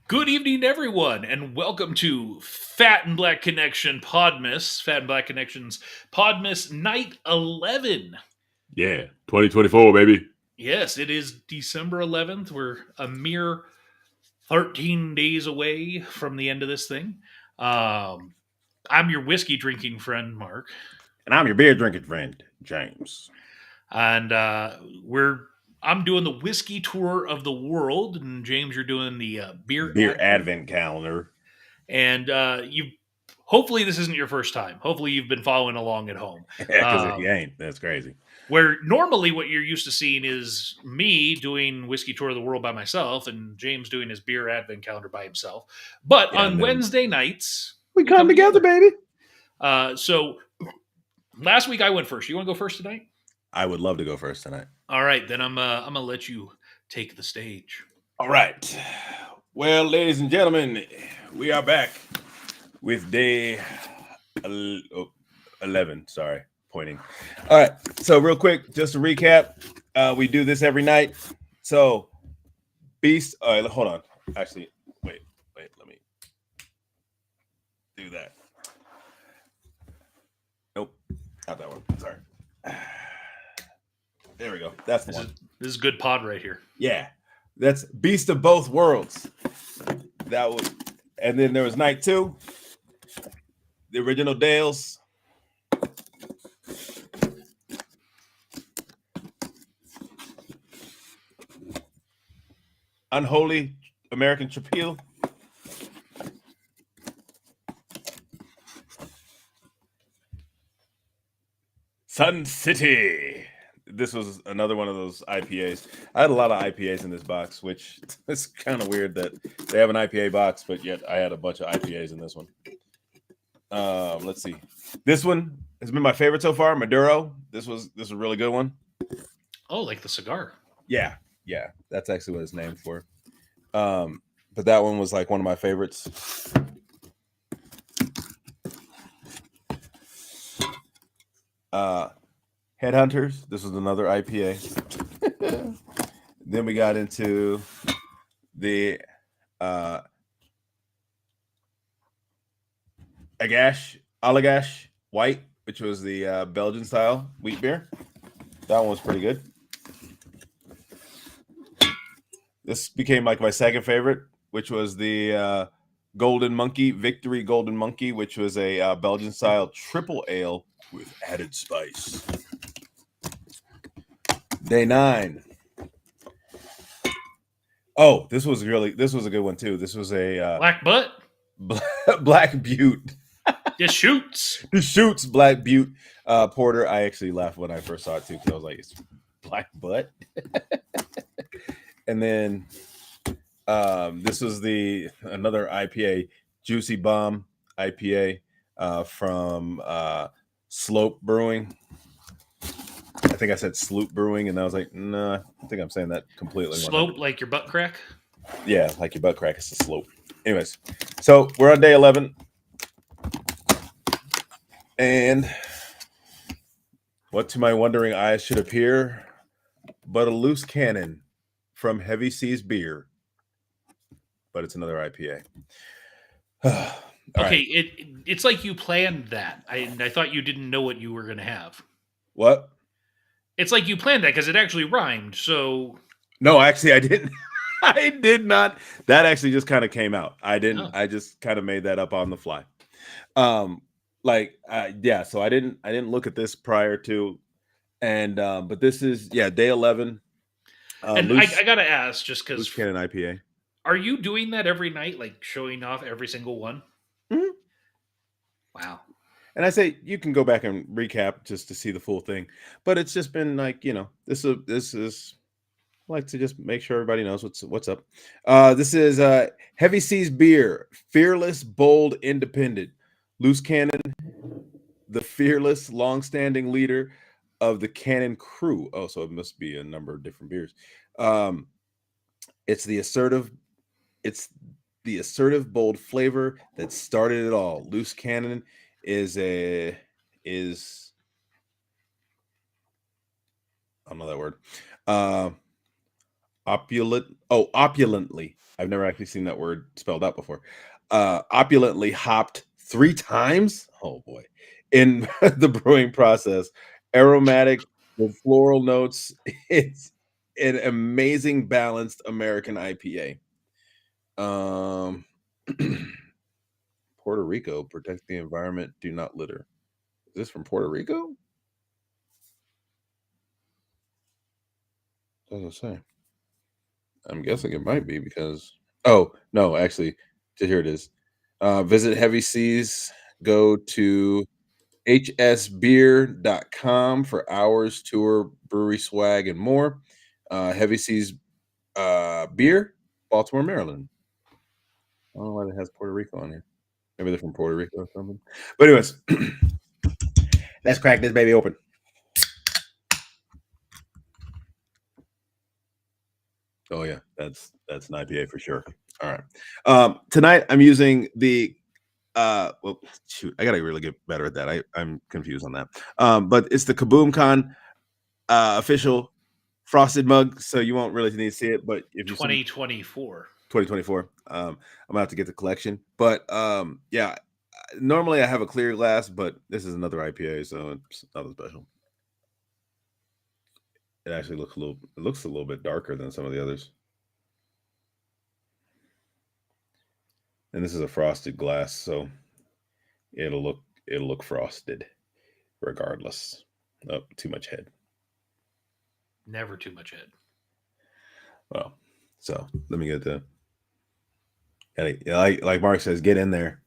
Good evening, everyone, and welcome to Fat and Black Connection Podmas, Fat and Black Connection's Podmas Night 11. Yeah, 2024, baby. Yes, it is December 11th. We're a mere 13 days away from the end of this thing. Um, I'm your whiskey drinking friend, Mark, And I'm your beer drinking friend, James. and I'm doing the whiskey tour of the world, and James, you're doing the beer Beer advent. advent calendar. And you hopefully this isn't your first time. Hopefully you've been following along at home. Yeah, because if you ain't, that's crazy. Where normally what you're used to seeing is me doing whiskey tour of the world by myself and James doing his beer advent calendar by himself. But Yeah, on and then Wednesday nights we we come come together, together. baby. So last week I went first. You want to go first tonight? I would love to go first tonight. All right, then I'm gonna let you take the stage. All right. Well, ladies and gentlemen, we are back with day 11. Sorry, pointing. All right. So, real quick, just to recap, we do this every night. So, Beast. All right, hold on. Actually, wait. Let me do that. Nope, not that one. Sorry. There we go. That's the one. This is good pod right here. Yeah, that's Beast of Both Worlds. That was, and then there was night 2, the original Dales. Unholy American Trapeel. Sun City. This was another one of those IPAs. I had a lot of IPAs in this box, which is kind of weird that they have an IPA box, but yet I had a bunch of IPAs in this one. Let's see. This one has been my favorite so far, Maduro. This was a really good one. Oh, like the cigar. Yeah, that's actually what it's named for. But that one was like one of my favorites. Headhunters. This was another IPA. Then we got into the Allagash White, which was the Belgian style wheat beer. That one was pretty good. This became like my second favorite, which was the Golden Monkey, Victory Golden Monkey, which was a Belgian style triple ale with added spice. Day 9. Oh, this was a good one too. This was a Black butt. Black Butte. It shoots. Shoots Black Butte porter. I actually laughed when I first saw it too because I was like, "It's black butt." And then this was another IPA, Juicy Bomb IPA from Slope Brewing. I think I said Sloop Brewing, and I was like, nah, I think I'm saying that completely. Slope, like your butt crack? Yeah, like your butt crack. It's a slope. Anyways, so we're on day 11. And what to my wondering eyes should appear but a loose cannon from Heavy Seas Beer. But it's another IPA. Okay, right. it's like you planned that. I thought you didn't know what you were going to have. What? It's like you planned that because it actually rhymed. So no, actually, I didn't. I did not. That actually just kind of came out. I didn't. Oh. I just kind of made that up on the fly. Yeah. So I didn't look at this prior to, and but this is day 11. And I gotta ask, just because Cannon IPA. Are you doing that every night, like showing off every single one? Mm-hmm. Wow. And I say you can go back and recap just to see the full thing, but it's just been like this is I like to just make sure everybody knows what's up. This is Heavy Seas Beer, fearless, bold, independent, loose cannon, the fearless, long-standing leader of the Cannon crew. Oh, so it must be a number of different beers. It's the assertive bold flavor that started it all. Loose cannon is I don't know that word. opulently. I've never actually seen that word spelled out before. Opulently hopped 3 times. Oh boy. In the brewing process, aromatic with floral notes. It's an amazing balanced American IPA. Um, Puerto Rico, protect the environment, do not litter. Is this from Puerto Rico? Doesn't say. I'm guessing it might be because oh no, actually, here it is. Visit Heavy Seas. Go to hsbeer.com for hours, tour, brewery swag, and more. Heavy Seas beer, Baltimore, Maryland. I don't know why it has Puerto Rico on here. Maybe they're from Puerto Rico or something. But anyways, let's crack this baby open. Oh yeah, that's an IPA for sure. All right. Tonight I'm using the well shoot, I gotta really get better at that. I'm confused on that. But it's the Kaboom Con official frosted mug, so you won't really need to see it. But if you see 2024. 2024, I'm gonna have to get the collection. But yeah, normally I have a clear glass, but this is another IPA, so it's nothing special. It actually looks a little bit darker than some of the others. And this is a frosted glass, so it'll look frosted regardless. Oh, too much head. Never too much head. Well, so let me get the like Mark says, get in there.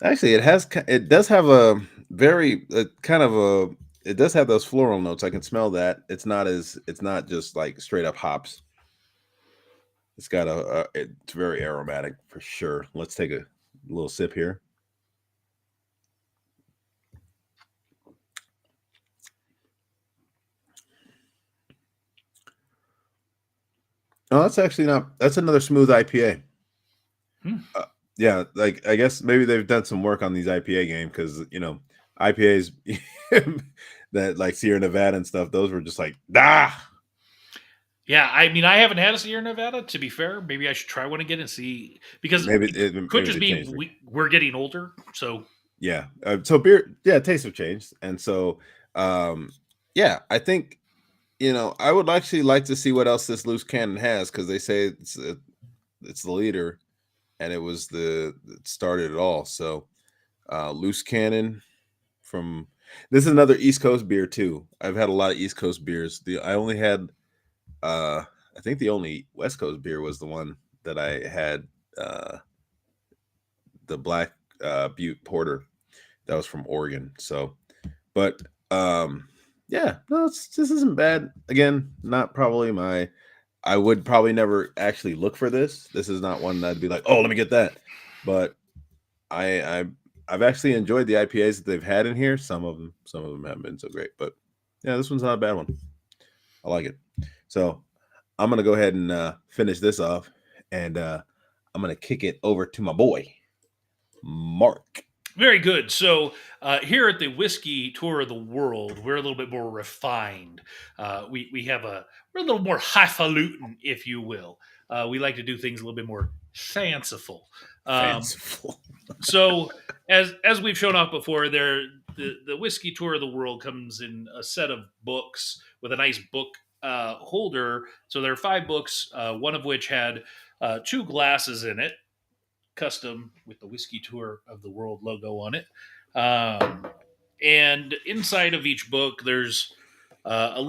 Actually, it does have a very kind of a it does have those floral notes. I can smell that. It's not just like straight up hops. It's got it's very aromatic for sure. Let's take a little sip here. Oh, that's actually not. That's another smooth IPA. Yeah, like I guess maybe they've done some work on these IPA game because IPAs that like Sierra Nevada and stuff. Those were just like Yeah, I mean, I haven't had a Sierra Nevada. To be fair, maybe I should try one again and see because maybe it could just they be changed it. we're getting older. So yeah, so beer, yeah, tastes have changed, and so yeah, I think I would actually like to see what else this loose cannon has because they say it's the leader, and it started it all. So loose cannon from this is another East Coast beer too. I've had a lot of East Coast beers. I only had I think the only West Coast beer was the one that I had, the Black Butte Porter that was from Oregon. So, but yeah, no, this isn't bad. Again, not probably my. I would probably never actually look for this. This is not one that'd be like, oh, let me get that. But I've actually enjoyed the IPAs that they've had in here. Some of them haven't been so great, but yeah, this one's not a bad one. I like it. So I'm gonna go ahead and finish this off, and I'm gonna kick it over to my boy, Mark. very good. So here at the Whiskey Tour of the World, we're a little bit more refined. We're a little more highfalutin, if you will. We like to do things a little bit more fanciful. Fanciful. So as we've shown off before, the Whiskey Tour of the World comes in a set of books with a nice book holder. So there are 5 books, one of which had 2 glasses in it, custom with the Whiskey Tour of the World logo on it. And inside of each book, there's a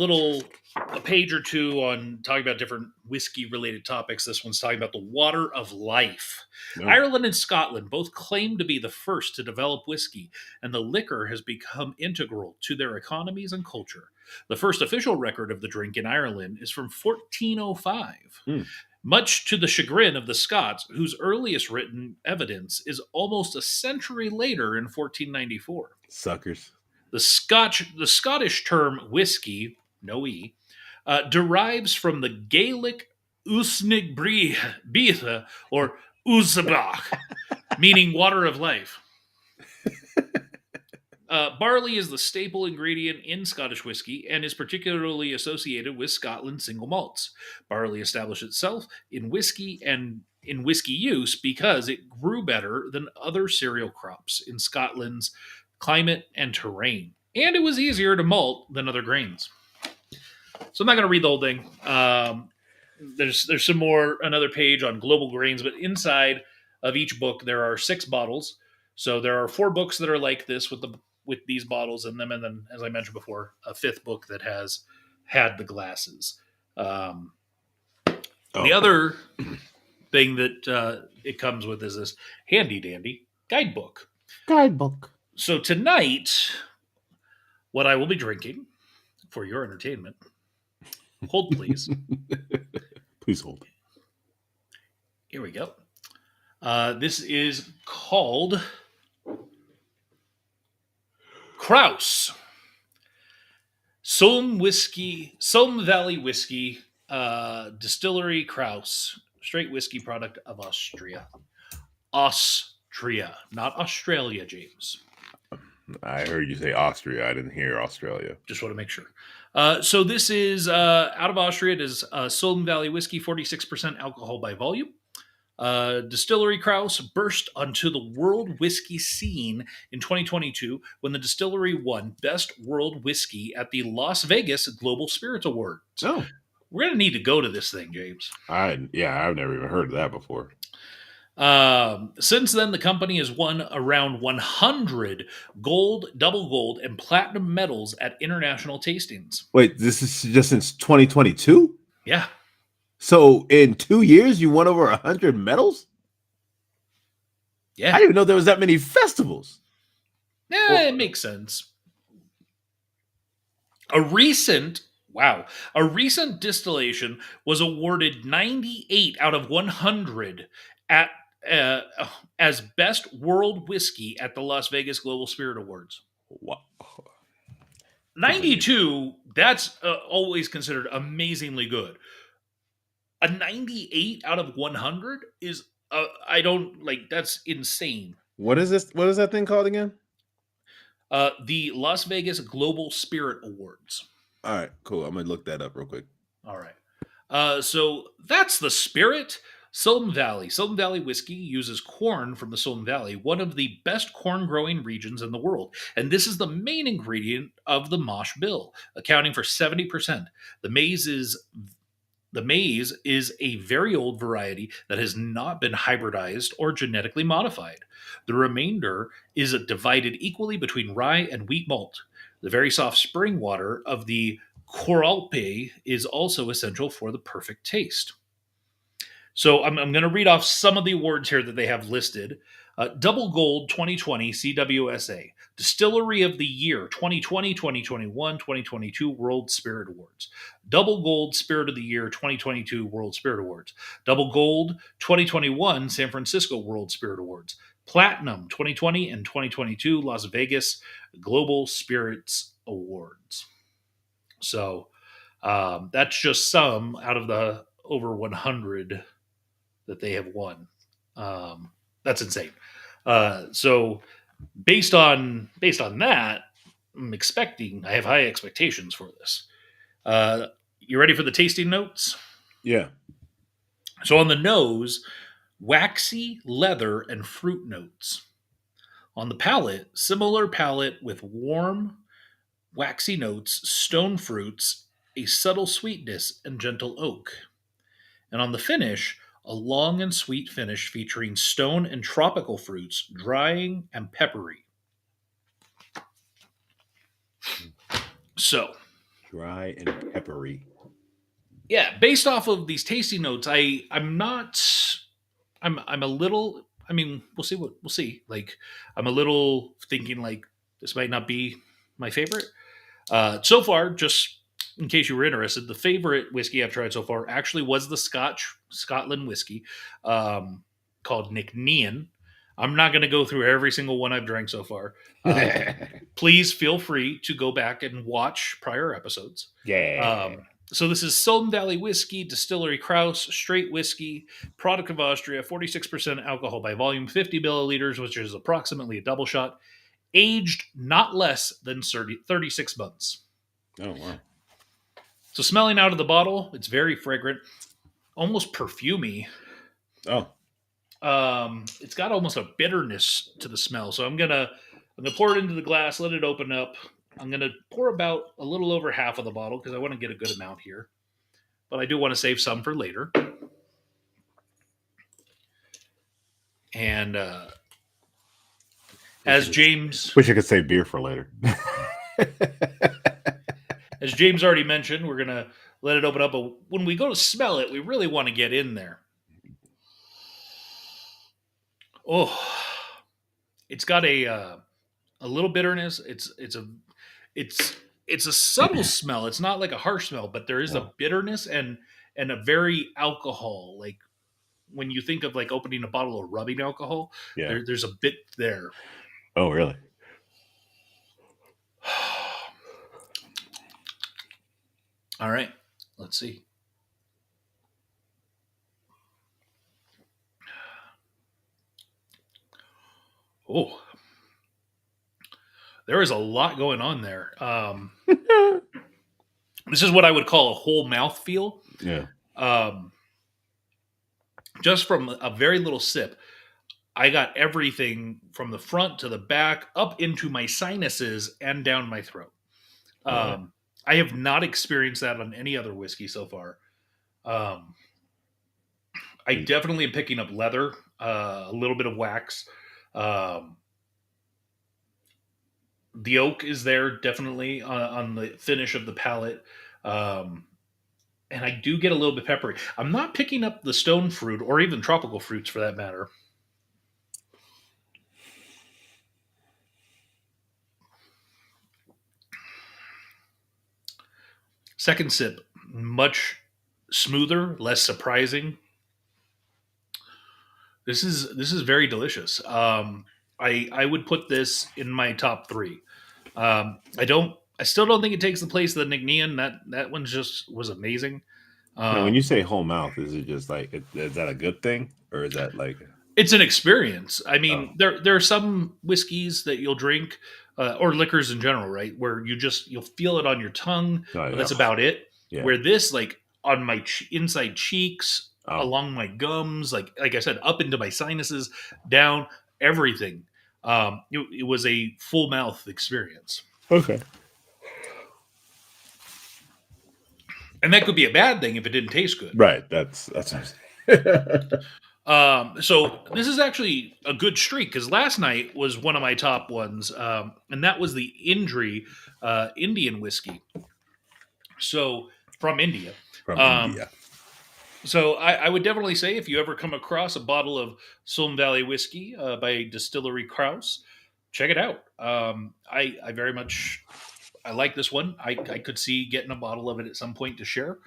page or two on talking about different whiskey related topics. This one's talking about the water of life. No. Ireland and Scotland both claim to be the first to develop whiskey, and the liquor has become integral to their economies and culture. The first official record of the drink in Ireland is from 1405. Much to the chagrin of the Scots, whose earliest written evidence is almost a century later in 1494. Suckers. The Scottish term whiskey, no E, derives from the Gaelic Usnig Beatha or Uzabach, meaning water of life. Barley is the staple ingredient in Scottish whiskey and is particularly associated with Scotland's single malts. Barley established itself in whiskey and in whiskey use because it grew better than other cereal crops in Scotland's climate and terrain, and it was easier to malt than other grains. So I'm not going to read the whole thing. There's some more another page on global grains, but inside of each book there are 6 bottles. So there are 4 books that are like this with these bottles in them, and then, as I mentioned before, a 5th book that has had the glasses. The other thing that it comes with is this handy dandy guidebook. Guidebook. So tonight, what I will be drinking for your entertainment. Hold, please. Please hold. Here we go. This is called Krauss. Sulm Valley Whiskey, Distillery Krauss, straight whiskey product of Austria. Austria, not Australia, James. I heard you say Austria. I didn't hear Australia. Just want to make sure. So this is out of Austria. It is Sulm Valley Whiskey, 46% alcohol by volume. Distillery Krauss burst onto the world whiskey scene in 2022 when the distillery won Best World Whiskey at the Las Vegas Global Spirits Awards. Oh, We're going to need to go to this thing, James. I've never even heard of that before. Since then, the company has won around 100 gold, double gold, and platinum medals at international tastings. Wait, this is just since 2022? Yeah. So in 2 years, you won over 100 medals? Yeah. I didn't even know there was that many festivals. Yeah, it makes sense. A recent distillation was awarded 98 out of 100 at as Best World Whiskey at the Las Vegas Global Spirit Awards. Wow. 92, that's always considered amazingly good. A 98 out of 100 is, that's insane. What is this? What is that thing called again? The Las Vegas Global Spirit Awards. All right, cool. I'm going to look that up real quick. All right. So that's the spirit. Sulm Valley Whiskey uses corn from the Sulm Valley, one of the best corn growing regions in the world. And this is the main ingredient of the mash bill, accounting for 70%. The maize is a very old variety that has not been hybridized or genetically modified. The remainder is divided equally between rye and wheat malt. The very soft spring water of the Coralpe is also essential for the perfect taste. So I'm going to read off some of the awards here that they have listed. Double Gold 2020 CWSA, Distillery of the Year 2020, 2021, 2022 World Spirit Awards. Double Gold Spirit of the Year 2022 World Spirit Awards. Double Gold 2021 San Francisco World Spirit Awards. Platinum 2020 and 2022 Las Vegas Global Spirits Awards. So that's just some out of the over 100 that they have won. That's insane. So based on that, I have high expectations for this. You ready for the tasting notes? Yeah. So on the nose, waxy, leather, and fruit notes. On the palate, similar palate with warm, waxy notes, stone fruits, a subtle sweetness, and gentle oak. And on the finish, a long and sweet finish featuring stone and tropical fruits, drying and peppery. So, dry and peppery. Yeah, based off of these tasting notes, I'm a little. I mean, we'll see. Like, I'm a little thinking like this might not be my favorite. So far, just in case you were interested, the favorite whiskey I've tried so far actually was the Scotland whiskey called Nicknean. I'm not going to go through every single one I've drank so far. Please feel free to go back and watch prior episodes. Yeah. So this is Sulm Valley Whiskey, Distillery Krauss, straight whiskey, product of Austria, 46% alcohol by volume, 50 milliliters, which is approximately a double shot, aged not less than 36 months. Oh wow. So smelling out of the bottle, it's very fragrant, almost perfumey. Oh. It's got almost a bitterness to the smell. So I'm gonna pour it into the glass, let it open up. I'm gonna pour about a little over half of the bottle because I want to get a good amount here, but I do want to save some for later. And as James Wish I could save beer for later. as James already mentioned, we're gonna let it open up. But when we go to smell it, we really want to get in there. Oh, it's got a little bitterness. It's it's a subtle smell. It's not like a harsh smell, but there is Oh, a bitterness and a very alcohol. Like when you think of like opening a bottle of rubbing alcohol, yeah. there's a bit there. Oh, really? All right, let's see. Oh, there is a lot going on there. This is what I would call a whole mouth feel. Yeah. Um, just from a very little sip, I got everything from the front to the back, up into my sinuses and down my throat. All right. I have not experienced that on any other whiskey so far. Um, I definitely am picking up leather, a little bit of wax. Um, the oak is there definitely on the finish of the palate. Um, and I do get a little bit peppery. I'm not picking up the stone fruit or even tropical fruits for that matter. Second sip, much smoother, less surprising. This is very delicious. I would put this in my top three. I still don't think it takes the place of the Nignian. That one just was amazing. Now, when you Um, say whole mouth, is it just like is that a good thing, or is that like it's an experience. I oh mean, there are some whiskeys that you'll drink, or liquors in general, right, where you'll feel it on your tongue, oh but yeah that's about it. yeah Where this, like on my inside cheeks, oh along my gums, like I said, up into my sinuses, down everything. It was a full mouth experience, okay and that could be a bad thing if it didn't taste good. right that's what I'm saying. So this is actually a good streak because last night was one of my top ones, and that was the Indri Indian whiskey. So from India. From Um, India. so I would definitely say if you ever come across a bottle of Sulm Valley Whiskey by Distillery Krauss, check it out. I very much I like this one. I could see getting a bottle of it at some point to share.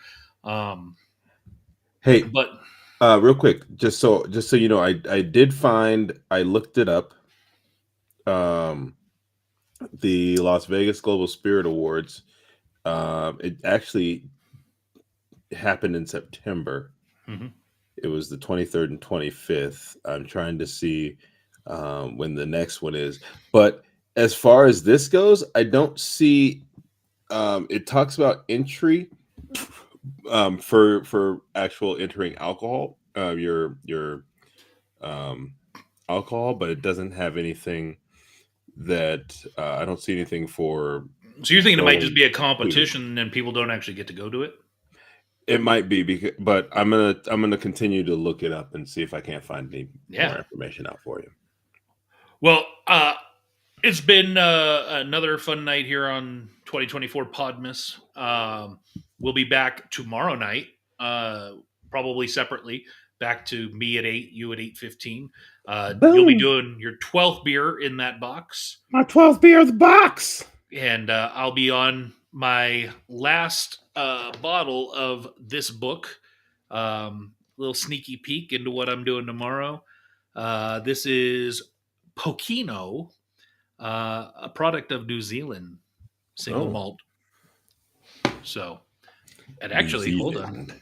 Um, Hey, but real quick, just so you know, I did find I looked it up. Um, the Las Vegas Global Spirit Awards. It actually happened in September. mhm. It was the 23rd and 25th. I'm trying to see when the next one is. But as far as this goes, I don't see it talks about entry for actual entering alcohol, your um alcohol, but it doesn't have anything that I don't see anything for So you're thinking it might just going be a food. competition and people don't actually get to go to it? It might be because, but I'm gonna continue to look it up and see if I can't find any more Yeah. information out for you. Well, it's been another fun night here on 2024 Podmas. We'll be back tomorrow night, uh, probably separately. Back to me at 8, you at 8:15. You'll be Boom! doing your 12th beer in that box, My 12th beer of the box. and I'll be on my last bottle of this book. Little sneaky peek into what I'm doing tomorrow. This is Pokino, a product of New Zealand, single Oh, malt. So, and New actually, hold on. Zealand.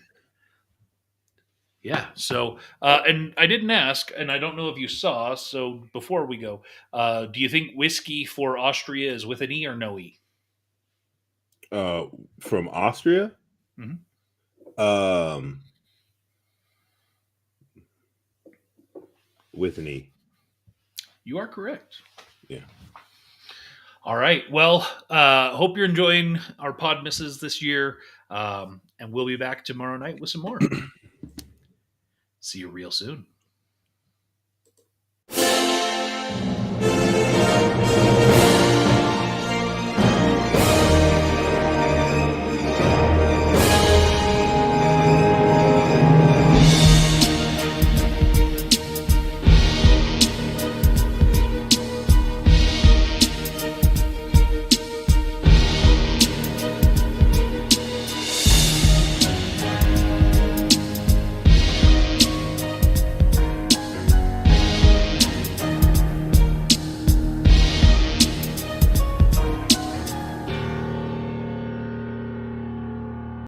Yeah. So, and I didn't ask, and I don't know if you saw. So, before we go, do you think whiskey for Austria is with an E or no E? Uh, from Austria, Mhm. um, with an E. You are correct. Yeah. All right. Well, hope you're enjoying our pod misses this year. And we'll be back tomorrow night with some more. See you real soon.